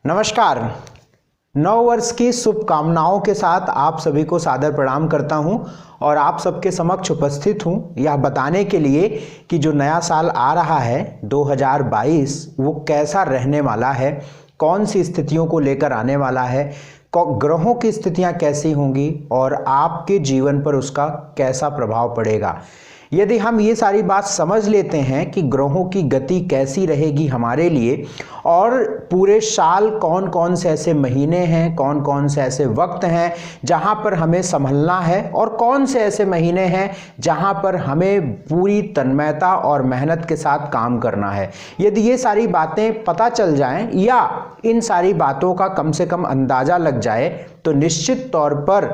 नमस्कार। नव वर्ष की शुभकामनाओं के साथ आप सभी को सादर प्रणाम करता हूं और आप सबके समक्ष उपस्थित हूं यह बताने के लिए कि जो नया साल आ रहा है 2022 वो कैसा रहने वाला है, कौन सी स्थितियों को लेकर आने वाला है, ग्रहों की स्थितियां कैसी होंगी और आपके जीवन पर उसका कैसा प्रभाव पड़ेगा। यदि हम ये सारी बात समझ लेते हैं कि ग्रहों की गति कैसी रहेगी हमारे लिए और पूरे साल कौन कौन से ऐसे महीने हैं, कौन कौन से ऐसे वक्त हैं जहां पर हमें संभलना है और कौन से ऐसे महीने हैं जहां पर हमें पूरी तन्मयता और मेहनत के साथ काम करना है, यदि ये सारी बातें पता चल जाएं या इन सारी बातों का कम से कम अंदाजा लग जाए तो निश्चित तौर पर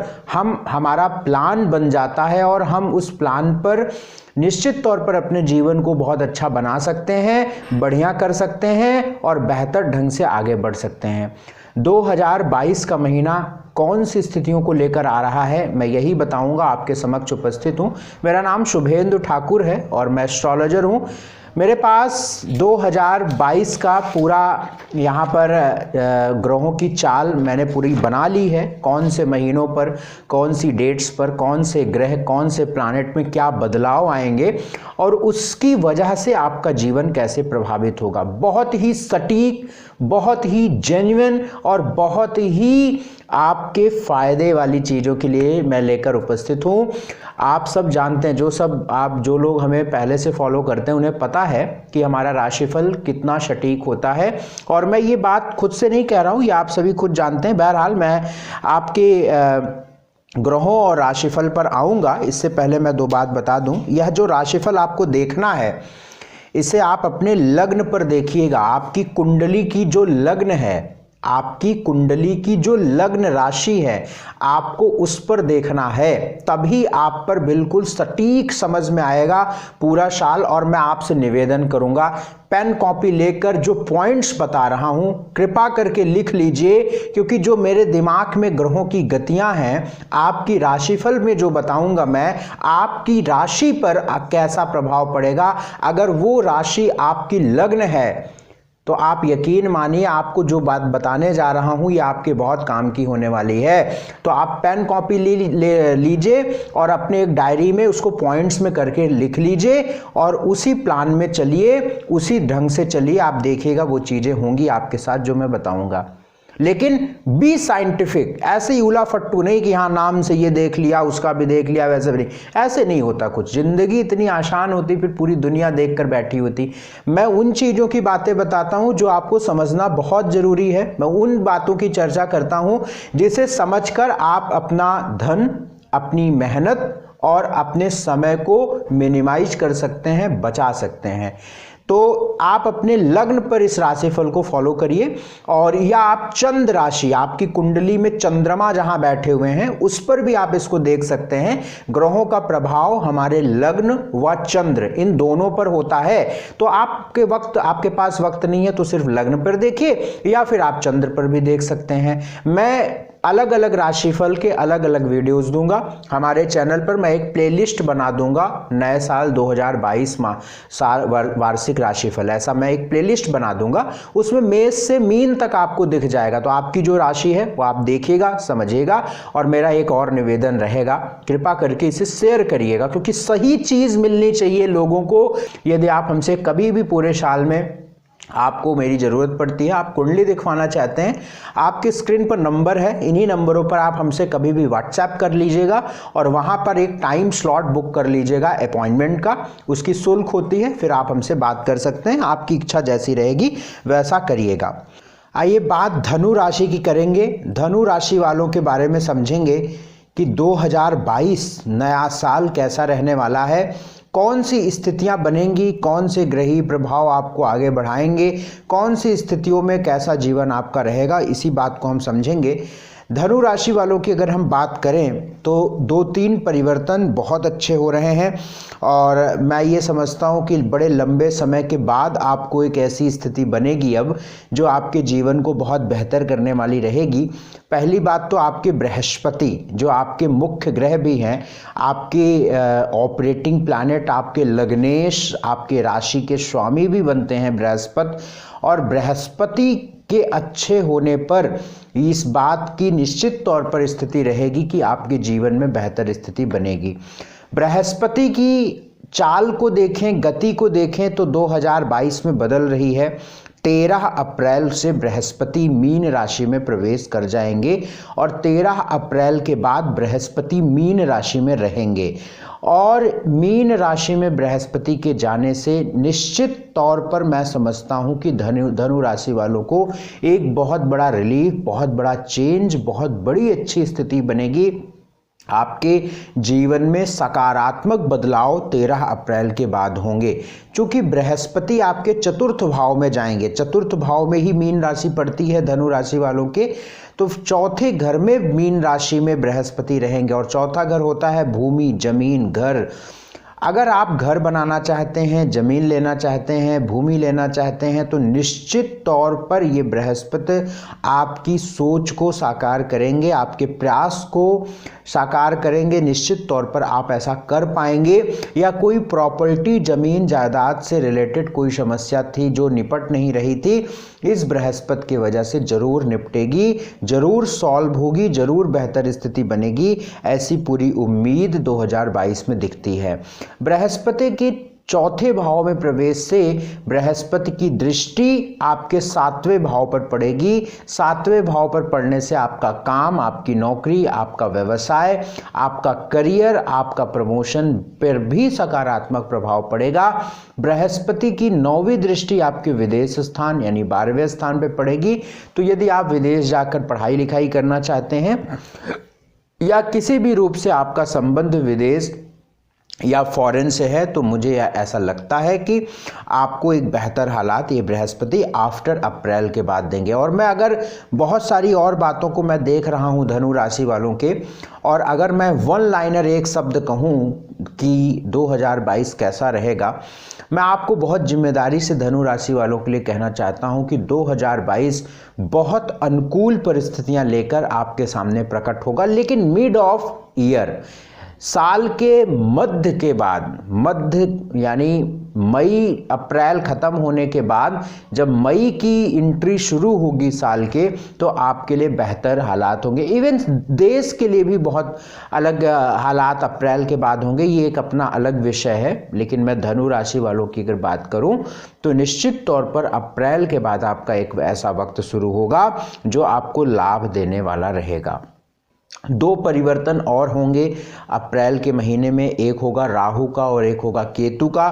हमारा प्लान बन जाता है और हम उस प्लान पर निश्चित तौर पर अपने जीवन को बहुत अच्छा बना सकते हैं, बढ़िया कर सकते हैं और बेहतर ढंग से आगे बढ़ सकते हैं। 2022 का महीना कौन सी स्थितियों को लेकर आ रहा है मैं यही बताऊंगा, आपके समक्ष उपस्थित हूं। मेरा नाम शुभेंदु ठाकुर है और मैं एस्ट्रोलॉजर हूं। मेरे पास 2022 का पूरा यहाँ पर ग्रहों की चाल मैंने पूरी बना ली है, कौन से महीनों पर, कौन सी डेट्स पर, कौन से ग्रह, कौन से प्लैनेट में क्या बदलाव आएंगे और उसकी वजह से आपका जीवन कैसे प्रभावित होगा। बहुत ही सटीक, बहुत ही जेन्युइन और बहुत ही आपके फायदे वाली चीज़ों के लिए मैं लेकर उपस्थित हूँ। आप सब जानते हैं, जो लोग हमें पहले से फॉलो करते हैं उन्हें पता है कि हमारा राशिफल कितना सटीक होता है और मैं ये बात खुद से नहीं कह रहा हूँ, ये आप सभी खुद जानते हैं। बहरहाल मैं आपके ग्रहों और राशिफल पर आऊँगा, इससे पहले मैं दो बात बता दूँ। यह जो राशिफल आपको देखना है इसे आप अपने लग्न पर देखिएगा। आपकी कुंडली की जो लग्न है, आपकी कुंडली की जो लग्न राशि है, आपको उस पर देखना है, तभी आप पर बिल्कुल सटीक समझ में आएगा पूरा साल। और मैं आपसे निवेदन करूंगा, पेन कॉपी लेकर जो पॉइंट्स बता रहा हूं कृपा करके लिख लीजिए, क्योंकि जो मेरे दिमाग में ग्रहों की गतियां हैं, आपकी राशिफल में जो बताऊंगा मैं, आपकी राशि पर कैसा प्रभाव पड़ेगा। अगर वो राशि आपकी लग्न है तो आप यकीन मानिए आपको जो बात बताने जा रहा हूं ये आपके बहुत काम की होने वाली है। तो आप पेन कॉपी ले लीजिए और अपने एक डायरी में उसको पॉइंट्स में करके लिख लीजिए और उसी प्लान में चलिए, उसी ढंग से चलिए। आप देखिएगा वो चीज़ें होंगी आपके साथ जो मैं बताऊंगा। लेकिन बी साइंटिफिक, ऐसे ही उला फट्टू नहीं कि हाँ नाम से ये देख लिया उसका भी देख लिया, वैसे भी नहीं, ऐसे नहीं होता कुछ। जिंदगी इतनी आसान होती फिर पूरी दुनिया देखकर बैठी होती। मैं उन चीज़ों की बातें बताता हूँ जो आपको समझना बहुत ज़रूरी है। मैं उन बातों की चर्चा करता हूँ जिसे समझकर आप अपना धन, अपनी मेहनत और अपने समय को मिनिमाइज कर सकते हैं, बचा सकते हैं। तो आप अपने लग्न पर इस राशिफल को फॉलो करिए और या आप चंद्र राशि, आपकी कुंडली में चंद्रमा जहां बैठे हुए हैं उस पर भी आप इसको देख सकते हैं। ग्रहों का प्रभाव हमारे लग्न व चंद्र इन दोनों पर होता है। तो आपके पास वक्त नहीं है तो सिर्फ लग्न पर देखिए या फिर आप चंद्र पर भी देख सकते हैं। मैं अलग अलग राशिफल के अलग अलग वीडियोस दूंगा। हमारे चैनल पर मैं एक प्लेलिस्ट बना दूंगा, नए साल 2022 साल वार्षिक राशिफल, ऐसा मैं एक प्लेलिस्ट बना दूंगा। उसमें मेष से मीन तक आपको दिख जाएगा। तो आपकी जो राशि है वो आप देखिएगा, समझिएगा। और मेरा एक और निवेदन रहेगा, कृपा करके इसे शेयर करिएगा, क्योंकि सही चीज़ मिलनी चाहिए लोगों को। यदि आप हमसे कभी भी पूरे साल में आपको मेरी ज़रूरत पड़ती है, आप कुंडली दिखवाना चाहते हैं, आपके स्क्रीन पर नंबर है, इन्हीं नंबरों पर आप हमसे कभी भी व्हाट्सएप कर लीजिएगा और वहाँ पर एक टाइम स्लॉट बुक कर लीजिएगा अपॉइंटमेंट का। उसकी शुल्क होती है, फिर आप हमसे बात कर सकते हैं। आपकी इच्छा जैसी रहेगी वैसा करिएगा। आइए बात धनु राशि की करेंगे। धनु राशि वालों के बारे में समझेंगे कि 2022 नया साल कैसा रहने वाला है, कौन सी स्थितियां बनेंगी, कौन से ग्रही प्रभाव आपको आगे बढ़ाएंगे, कौन सी स्थितियों में कैसा जीवन आपका रहेगा, इसी बात को हम समझेंगे। धनु राशि वालों की अगर हम बात करें तो 2-3 परिवर्तन बहुत अच्छे हो रहे हैं और मैं ये समझता हूँ कि बड़े लंबे समय के बाद आपको एक ऐसी स्थिति बनेगी अब जो आपके जीवन को बहुत बेहतर करने वाली रहेगी। पहली बात तो आपके बृहस्पति, जो आपके मुख्य ग्रह भी हैं, आपके ऑपरेटिंग प्लैनेट, आपके लग्नेश, आपके राशि के स्वामी भी बनते हैं बृहस्पति, और बृहस्पति के अच्छे होने पर इस बात की निश्चित तौर पर स्थिति रहेगी कि आपके जीवन में बेहतर स्थिति बनेगी। बृहस्पति की चाल को देखें, गति को देखें तो 2022 में बदल रही है। 13 अप्रैल से बृहस्पति मीन राशि में प्रवेश कर जाएंगे और 13 अप्रैल के बाद बृहस्पति मीन राशि में रहेंगे। और मीन राशि में बृहस्पति के जाने से निश्चित तौर पर मैं समझता हूं कि धनु राशि वालों को एक बहुत बड़ा रिलीफ, बहुत बड़ा चेंज, बहुत बड़ी अच्छी स्थिति बनेगी। आपके जीवन में सकारात्मक बदलाव 13 अप्रैल के बाद होंगे। चूंकि बृहस्पति आपके चतुर्थ भाव में जाएंगे, चतुर्थ भाव में ही मीन राशि पड़ती है धनु राशि वालों के, तो चौथे घर में मीन राशि में बृहस्पति रहेंगे। और चौथा घर होता है भूमि, जमीन, घर। अगर आप घर बनाना चाहते हैं, जमीन लेना चाहते हैं, भूमि लेना चाहते हैं, तो निश्चित तौर पर ये बृहस्पति आपकी सोच को साकार करेंगे, आपके प्रयास को साकार करेंगे। निश्चित तौर पर आप ऐसा कर पाएंगे। या कोई प्रॉपर्टी, जमीन जायदाद से रिलेटेड कोई समस्या थी जो निपट नहीं रही थी, इस बृहस्पति की वजह से जरूर निपटेगी, जरूर सॉल्व होगी, जरूर बेहतर स्थिति बनेगी। ऐसी पूरी उम्मीद 2022 में दिखती है। बृहस्पति की चौथे भाव में प्रवेश से बृहस्पति की दृष्टि आपके 7वें भाव पर पड़ेगी। 7वें भाव पर पड़ने से आपका काम, आपकी नौकरी, आपका व्यवसाय, आपका करियर, आपका प्रमोशन पर भी सकारात्मक प्रभाव पड़ेगा। बृहस्पति की 9वीं दृष्टि आपके विदेश स्थान यानी 12वें स्थान पर पड़ेगी। तो यदि आप विदेश जाकर पढ़ाई लिखाई करना चाहते हैं या किसी भी रूप से आपका संबंध विदेश या फॉरेन से है, तो मुझे ऐसा लगता है कि आपको एक बेहतर हालात ये बृहस्पति आफ्टर अप्रैल के बाद देंगे। और मैं अगर बहुत सारी और बातों को मैं देख रहा हूँ धनु राशि वालों के, और अगर मैं वन लाइनर एक शब्द कहूँ कि 2022 कैसा रहेगा, मैं आपको बहुत जिम्मेदारी से धनु राशि वालों के लिए कहना चाहता हूँ कि 2022 बहुत अनुकूल परिस्थितियाँ लेकर आपके सामने प्रकट होगा। लेकिन मिड ऑफ ईयर, साल के मध्य के बाद, मध्य यानी मई अप्रैल ख़त्म होने के बाद जब मई की एंट्री शुरू होगी साल के, तो आपके लिए बेहतर हालात होंगे। इवन देश के लिए भी बहुत अलग हालात अप्रैल के बाद होंगे, ये एक अपना अलग विषय है। लेकिन मैं धनु राशि वालों की अगर बात करूं तो निश्चित तौर पर अप्रैल के बाद आपका एक ऐसा वक्त शुरू होगा जो आपको लाभ देने वाला रहेगा। 2 परिवर्तन और होंगे अप्रैल के महीने में, एक होगा राहु का और एक होगा केतु का।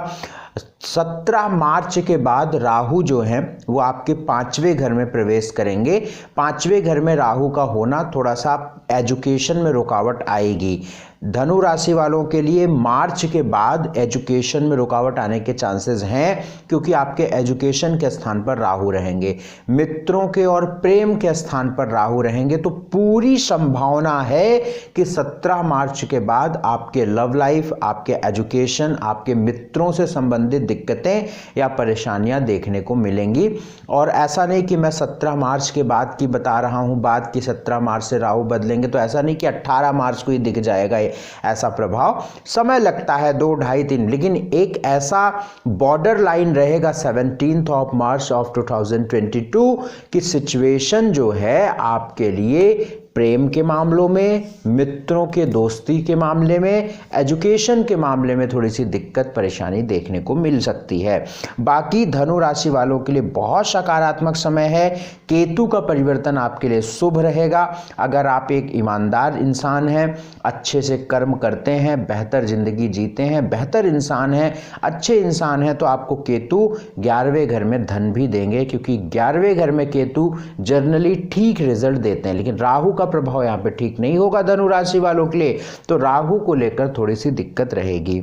17 मार्च के बाद राहु जो हैं वो आपके 5वें घर में प्रवेश करेंगे। 5वें घर में राहु का होना थोड़ा सा एजुकेशन में रुकावट आएगी। धनु राशि वालों के लिए मार्च के बाद एजुकेशन में रुकावट आने के चांसेस हैं, क्योंकि आपके एजुकेशन के स्थान पर राहु रहेंगे, मित्रों के और प्रेम के स्थान पर राहु रहेंगे। तो पूरी संभावना है कि 17 मार्च के बाद आपके लव लाइफ, आपके एजुकेशन, आपके मित्रों से संबंधित दिक्कतें या परेशानियां देखने को मिलेंगी। और ऐसा नहीं कि मैं 17 मार्च के बाद की बता रहा हूं, बाद की 17 मार्च से राहु बदलेंगे, तो ऐसा नहीं कि 18 मार्च को ही दिख जाएगा ऐसा प्रभाव। समय लगता है 2, 2.5, 3, लेकिन एक ऐसा बॉर्डर लाइन रहेगा 17 मार्च ऑफ 2022 की सिचुएशन जो है आपके लिए प्रेम के मामलों में, मित्रों के दोस्ती के मामले में, एजुकेशन के मामले में थोड़ी सी दिक्कत परेशानी देखने को मिल सकती है। बाकी धनु राशि वालों के लिए बहुत सकारात्मक समय है। केतु का परिवर्तन आपके लिए शुभ रहेगा। अगर आप एक ईमानदार इंसान हैं, अच्छे से कर्म करते हैं, बेहतर जिंदगी जीते हैं, बेहतर इंसान हैं, अच्छे इंसान हैं, तो आपको केतु 11वें घर में धन भी देंगे, क्योंकि 11वें घर में केतु जर्नली ठीक रिजल्ट देते हैं। लेकिन राहु का प्रभाव यहां पे ठीक नहीं होगा धनु राशि वालों के लिए, तो राहु को लेकर थोड़ी सी दिक्कत रहेगी।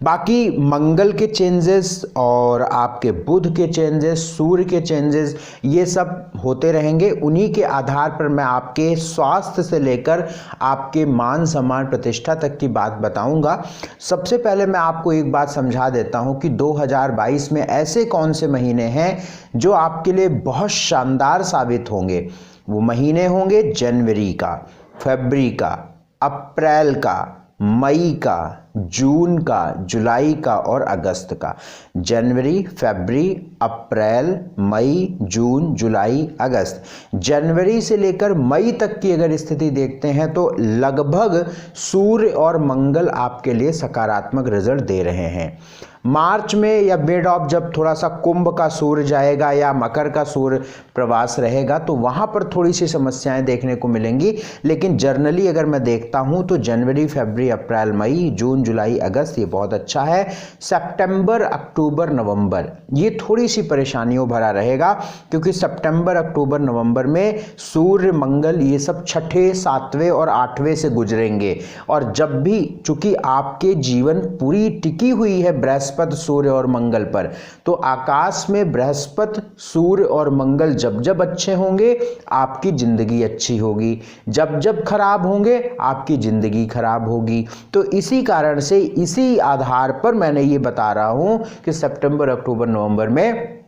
बाकी मंगल के चेंजेस और आपके बुध के चेंजेस, सूर्य के चेंजेस, ये सब होते रहेंगे। उन्हीं के आधार पर मैं आपके स्वास्थ्य से लेकर आपके मान सम्मान प्रतिष्ठा तक की बात बताऊंगा। सबसे पहले मैं आपको एक बात समझा देता हूं कि 2022 में ऐसे कौन से महीने हैं जो आपके लिए बहुत शानदार साबित होंगे। वो महीने होंगे जनवरी का, फरवरी का, अप्रैल का, मई का, जून का, जुलाई का और अगस्त का। जनवरी, फरवरी, अप्रैल, मई, जून, जुलाई, अगस्त। जनवरी से लेकर मई तक की अगर स्थिति देखते हैं तो लगभग सूर्य और मंगल आपके लिए सकारात्मक रिजल्ट दे रहे हैं। मार्च में या मिड ऑफ जब थोड़ा सा कुंभ का सूर्य जाएगा या मकर का सूर्य प्रवास रहेगा तो वहां पर थोड़ी सी समस्याएं देखने को मिलेंगी, लेकिन जर्नली अगर मैं देखता हूं तो जनवरी, फरवरी, अप्रैल, मई, जून, जुलाई, अगस्त ये बहुत अच्छा है। सितंबर, अक्टूबर, नवंबर ये थोड़ी सी परेशानियों भरा रहेगा, क्योंकि सितंबर, अक्टूबर, नवंबर में सूर्य, मंगल ये सब छठे, सातवें और आठवें से गुजरेंगे। और जब भी, चूंकि आपके जीवन पूरी टिकी हुई है बृहस्पति, सूर्य और मंगल पर, तो आकाश में बृहस्पति, सूर्य और मंगल जब जब अच्छे होंगे आपकी जिंदगी अच्छी होगी, जब जब खराब होंगे आपकी जिंदगी खराब होगी। तो इसी कारण से, इसी आधार पर मैंने ये बता रहा हूं कि सितंबर, अक्टूबर, नवंबर में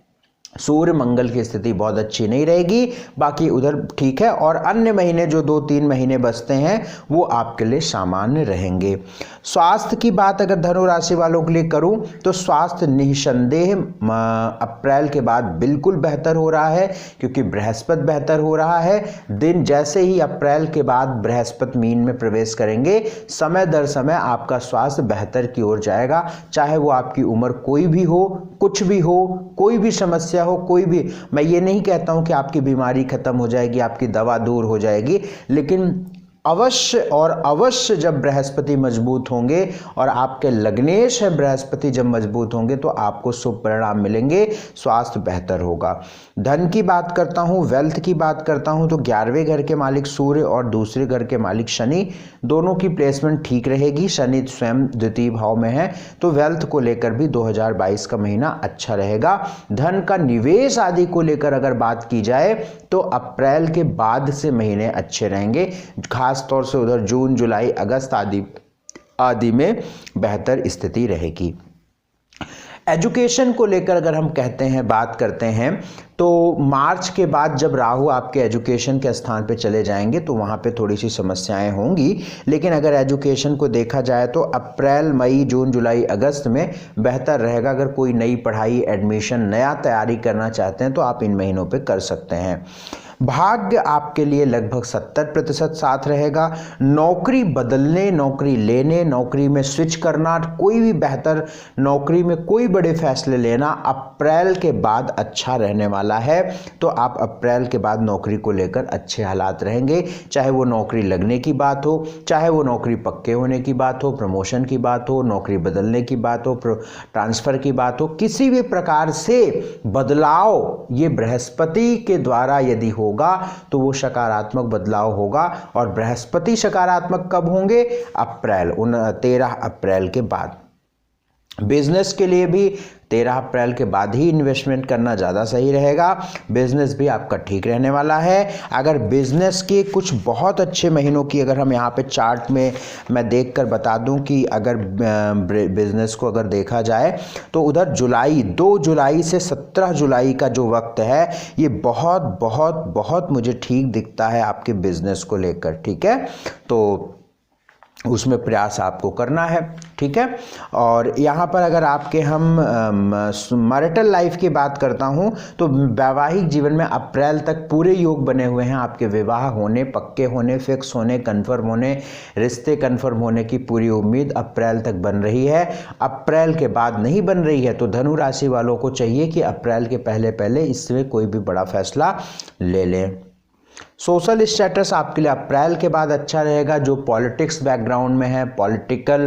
सूर्य मंगल की स्थिति बहुत अच्छी नहीं रहेगी, बाकी उधर ठीक है। और अन्य महीने जो 2-3 महीने बचते हैं वो आपके लिए सामान्य रहेंगे। स्वास्थ्य की बात अगर धनु राशि वालों के लिए करूं तो स्वास्थ्य निसंदेह अप्रैल के बाद बिल्कुल बेहतर हो रहा है, क्योंकि बृहस्पति बेहतर हो रहा है। दिन जैसे ही अप्रैल के बाद बृहस्पति मीन में प्रवेश करेंगे, समय दर समय आपका स्वास्थ्य बेहतर की ओर जाएगा, चाहे वो आपकी उम्र कोई भी हो, कुछ भी हो, कोई भी समस्या हो, कोई भी। मैं ये नहीं कहता हूं कि आपकी बीमारी खत्म हो जाएगी, आपकी दवा दूर हो जाएगी, लेकिन अवश्य और अवश्य जब बृहस्पति मजबूत होंगे और आपके लग्नेश है बृहस्पति जब मजबूत होंगे तो आपको शुभ परिणाम मिलेंगे, स्वास्थ्य बेहतर होगा। धन की बात करता हूं, वेल्थ की बात करता हूं तो 11वें घर के मालिक सूर्य और दूसरे घर के मालिक शनि, दोनों की प्लेसमेंट ठीक रहेगी। शनि स्वयं द्वितीय भाव में है, तो वेल्थ को लेकर भी 2022 का महीना अच्छा रहेगा। धन का निवेश आदि को लेकर अगर बात की जाए तो अप्रैल के बाद से महीने अच्छे रहेंगे, खास तौर से उधर जून, जुलाई, अगस्त आदि में बेहतर स्थिति रहेगी। एजुकेशन को लेकर अगर हम कहते हैं, बात करते हैं तो मार्च के बाद जब राहु आपके एजुकेशन के स्थान पे चले जाएंगे तो वहाँ पे थोड़ी सी समस्याएं होंगी, लेकिन अगर एजुकेशन को देखा जाए तो अप्रैल, मई, जून, जुलाई, अगस्त में बेहतर रहेगा। अगर कोई नई पढ़ाई, एडमिशन, नया तैयारी करना चाहते हैं तो आप इन महीनों पे कर सकते हैं। भाग्य आपके लिए लगभग 70% साथ रहेगा। नौकरी बदलने, नौकरी लेने, नौकरी में स्विच करना, कोई भी बेहतर नौकरी में कोई बड़े फैसले लेना अप्रैल के बाद अच्छा रहने वाला है। तो आप अप्रैल के बाद नौकरी को लेकर अच्छे हालात रहेंगे, चाहे वो नौकरी लगने की बात हो, चाहे वो नौकरी पक्के होने की बात हो, प्रमोशन की बात हो, नौकरी बदलने की बात हो, ट्रांसफर की बात हो, किसी भी प्रकार से बदलाव ये बृहस्पति के द्वारा यदि होगा तो वो सकारात्मक बदलाव होगा। और बृहस्पति सकारात्मक कब होंगे? अप्रैल, 13 अप्रैल के बाद। बिजनेस के लिए भी 13 अप्रैल के बाद ही इन्वेस्टमेंट करना ज़्यादा सही रहेगा। बिजनेस भी आपका ठीक रहने वाला है। अगर बिजनेस के कुछ बहुत अच्छे महीनों की अगर हम यहाँ पे चार्ट में मैं देखकर बता दूं कि अगर बिजनेस को अगर देखा जाए तो उधर जुलाई, 2 जुलाई से 17 जुलाई का जो वक्त है ये बहुत बहुत बहुत मुझे ठीक दिखता है आपके बिजनेस को लेकर, ठीक है। तो उसमें प्रयास आपको करना है, ठीक है। और यहाँ पर अगर आपके हम मैरिटल लाइफ की बात करता हूँ तो वैवाहिक जीवन में अप्रैल तक पूरे योग बने हुए हैं। आपके विवाह होने, पक्के होने, फिक्स होने, कन्फर्म होने, रिश्ते कन्फर्म होने की पूरी उम्मीद अप्रैल तक बन रही है। अप्रैल के बाद नहीं बन रही है तो धनु राशि वालों को चाहिए कि अप्रैल के पहले पहले इसमें कोई भी बड़ा फैसला ले लें। सोशल स्टेटस आपके लिए अप्रैल के बाद अच्छा रहेगा। जो पॉलिटिक्स बैकग्राउंड में है, पॉलिटिकल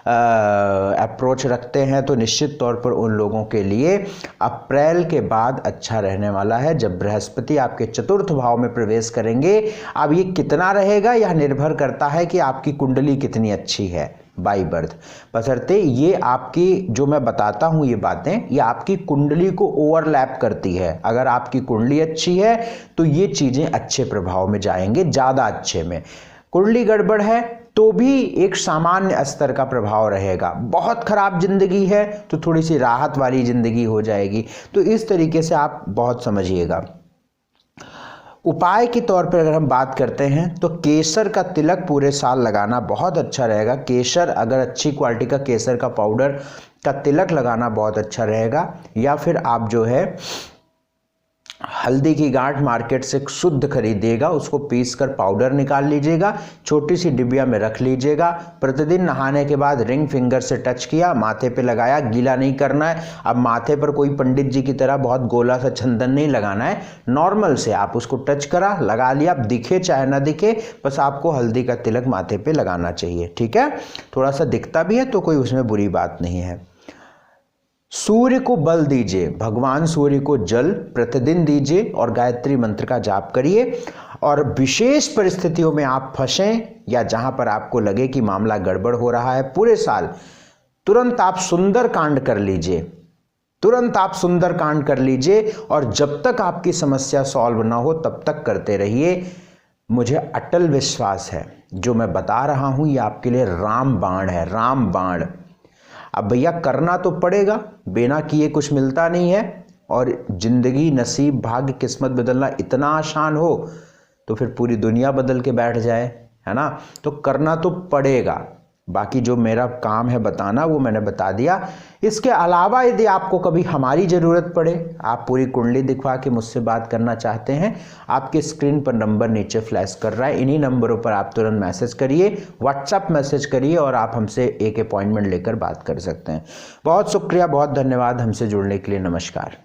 अप्रोच रखते हैं तो निश्चित तौर पर उन लोगों के लिए अप्रैल के बाद अच्छा रहने वाला है, जब बृहस्पति आपके चतुर्थ भाव में प्रवेश करेंगे। अब ये कितना रहेगा यह निर्भर करता है कि आपकी कुंडली कितनी अच्छी है बाई बर्थ, बशर्ते ये आपकी जो मैं बताता हूँ ये बातें ये आपकी कुंडली को ओवरलैप करती है। अगर आपकी कुंडली अच्छी है तो ये चीज़ें अच्छे प्रभाव में जाएंगे, ज़्यादा अच्छे में। कुंडली गड़बड़ है तो भी एक सामान्य स्तर का प्रभाव रहेगा। बहुत खराब जिंदगी है तो थोड़ी सी राहत वाली जिंदगी हो जाएगी। तो इस तरीके से आप बहुत समझिएगा। उपाय के तौर पर अगर हम बात करते हैं तो केसर का तिलक पूरे साल लगाना बहुत अच्छा रहेगा। केसर, अगर अच्छी क्वालिटी का केसर का पाउडर का तिलक लगाना बहुत अच्छा रहेगा। या फिर आप जो है हल्दी की गांठ मार्केट से शुद्ध खरीदिएगा, उसको पीस कर पाउडर निकाल लीजिएगा, छोटी सी डिबिया में रख लीजिएगा। प्रतिदिन नहाने के बाद रिंग फिंगर से टच किया, माथे पे लगाया, गीला नहीं करना है। अब माथे पर कोई पंडित जी की तरह बहुत गोला सा चंदन नहीं लगाना है, नॉर्मल से आप उसको टच करा, लगा लिया। अब दिखे चाहे ना दिखे, बस आपको हल्दी का तिलक माथे पे लगाना चाहिए, ठीक है। थोड़ा सा दिखता भी है तो कोई उसमें बुरी बात नहीं है। सूर्य को बल दीजिए, भगवान सूर्य को जल प्रतिदिन दीजिए और गायत्री मंत्र का जाप करिए। और विशेष परिस्थितियों में आप फंसें या जहां पर आपको लगे कि मामला गड़बड़ हो रहा है पूरे साल, तुरंत आप सुंदर कांड कर लीजिए, तुरंत आप सुंदर कांड कर लीजिए। और जब तक आपकी समस्या सॉल्व ना हो तब तक करते रहिए। मुझे अटल विश्वास है जो मैं बता रहा हूं ये आपके लिए राम बाण है, राम बाण। अब भैया करना तो पड़ेगा, बिना किए कुछ मिलता नहीं है। और जिंदगी, नसीब, भाग्य, किस्मत बदलना इतना आसान हो तो फिर पूरी दुनिया बदल के बैठ जाए, है ना। तो करना तो पड़ेगा। बाकी जो मेरा काम है बताना वो मैंने बता दिया। इसके अलावा यदि आपको कभी हमारी ज़रूरत पड़े, आप पूरी कुंडली दिखवा के मुझसे बात करना चाहते हैं, आपके स्क्रीन पर नंबर नीचे फ्लैश कर रहा है, इन्हीं नंबरों पर आप तुरंत मैसेज करिए, व्हाट्सएप मैसेज करिए और आप हमसे एक अपॉइंटमेंट लेकर बात कर सकते हैं। बहुत शुक्रिया, बहुत धन्यवाद हमसे जुड़ने के लिए। नमस्कार।